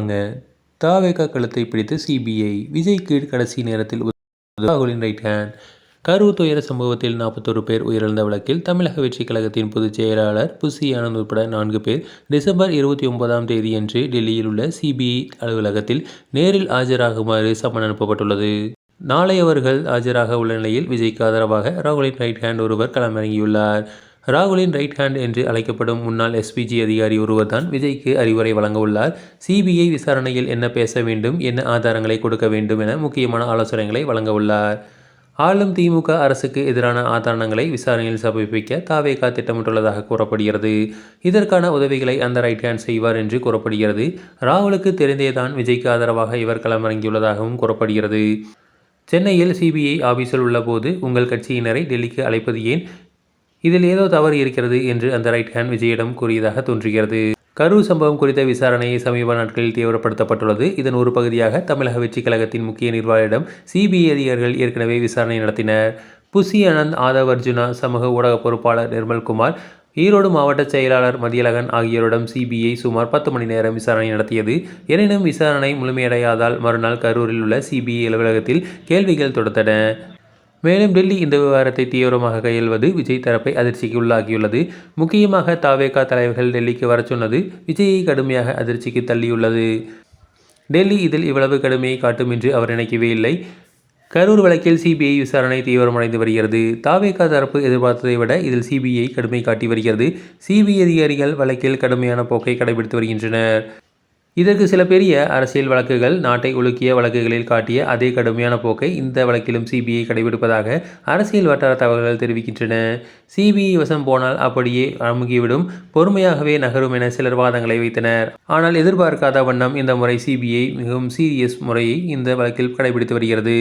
வாங்க. தாவேகா கழுத்தை பிடித்து சிபிஐ விஜய்க்கு கடைசி நேரத்தில் ராகுலின் ரைட் ஹேண்ட். கரூர் துயர சம்பவத்தில் 41 பேர் உயிரிழந்த வழக்கில் தமிழக வெற்றி கழகத்தின் பொதுச் செயலாளர் புசி ஆனந்த் உட்பட 4 பேர் டிசம்பர் 29ஆம் தேதியன்று டெல்லியில் உள்ள சிபிஐ அலுவலகத்தில் நேரில் ஆஜராகுமாறு சம்மன் அனுப்பப்பட்டுள்ளது. நாளை அவர்கள் ஆஜராக உள்ள நிலையில் விஜய்க்கு ஆதரவாக ராகுலின் ரைட் ஹேண்ட் ஒருவர் களமிறங்கியுள்ளார். ராகுலின் ரைட் ஹேண்ட் என்று அழைக்கப்படும் முன்னாள் எஸ்பிஜி அதிகாரி ஒருவர் தான் விஜய்க்கு அறிவுரை வழங்க உள்ளார். சிபிஐ விசாரணையில் என்ன பேச வேண்டும், என்ன ஆதாரங்களை கொடுக்க வேண்டும் என முக்கியமான ஆலோசனைகளை வழங்க உள்ளார். ஆளும் திமுக அரசுக்கு எதிரான ஆதாரங்களை விசாரணையில் சமர்ப்பிக்க தாவேகா திட்டமிட்டுள்ளதாக கூறப்படுகிறது. இதற்கான உதவிகளை அந்த ரைட் ஹேண்ட் செய்வார் என்று கூறப்படுகிறது. ராகுலுக்கு தெரிந்தேதான் விஜய்க்கு ஆதரவாக இவர் களமிறங்கியுள்ளதாகவும் கூறப்படுகிறது. சென்னையில் சிபிஐ ஆபீஸில் உள்ள போது உங்கள் கட்சியினரை டெல்லிக்கு அழைப்பது ஏன், இதில் ஏதோ தவறு இருக்கிறது என்று அந்த ரைட் ஹேண்ட் விஜயிடம் கூறியதாக தோன்றுகிறது. கரூர் சம்பவம் குறித்த விசாரணையை சமீப நாட்களில் தீவிரப்படுத்தப்பட்டுள்ளது. இதன் ஒரு பகுதியாக தமிழக வெற்றி கழகத்தின் முக்கிய நிர்வாகிகளிடம் சிபிஐ அதிகாரிகள் ஏற்கனவே விசாரணை நடத்தினர். புசி ஆனந்த், ஆதவ் அர்ஜுனா, சமூக ஊடக பொறுப்பாளர் நிர்மல்குமார், ஈரோடு மாவட்ட செயலாளர் மதியழகன் ஆகியோரிடம் சிபிஐ சுமார் 10 மணி நேரம் விசாரணை நடத்தியது. எனினும் விசாரணை முழுமையடையாதால் மறுநாள் கரூரில் உள்ள சிபிஐ அலுவலகத்தில் கேள்விகள் தொடுத்தன. மேலும் டெல்லி இந்த விவகாரத்தை தீவிரமாக கையாள்வது விஜய் தரப்பை அதிர்ச்சிக்கு உள்ளாகியுள்ளது. முக்கியமாக தாவேகா தலைவர்கள் டெல்லிக்கு வரச் சொன்னது விஜயை கடுமையாக அதிர்ச்சிக்கு தள்ளியுள்ளது. டெல்லி இதில் இவ்வளவு கடுமையை காட்டும் என்று அவர் நினைக்கவே இல்லை. கரூர் வழக்கில் சிபிஐ விசாரணை தீவிரமடைந்து வருகிறது. தாவேகா தரப்பு எதிர்பார்த்ததை விட இதில் சிபிஐ கடுமை காட்டி வருகிறது. சிபிஐ அதிகாரிகள் வழக்கில் கடுமையான போக்கை கடைபிடித்து வருகின்றனர். இதற்கு சில பெரிய அரசியல் வழக்குகள், நாட்டை உலுக்கிய வழக்குகளில் காட்டிய அதே கடுமையான போக்கை இந்த வழக்கிலும் சிபிஐ கடைபிடிப்பதாக அரசியல் வட்டார தகவல்கள் தெரிவிக்கின்றன. சிபிஐ வசம் போனால் அப்படியே அமுகிவிடும், பொறுமையாகவே நகரும் என சிலர் வாதங்களை வைத்தனர். ஆனால் எதிர்பார்க்காத வண்ணம் இந்த முறை சிபிஐ மிகவும் சீரியஸ் முறையை இந்த வழக்கில் கடைபிடித்து வருகிறது.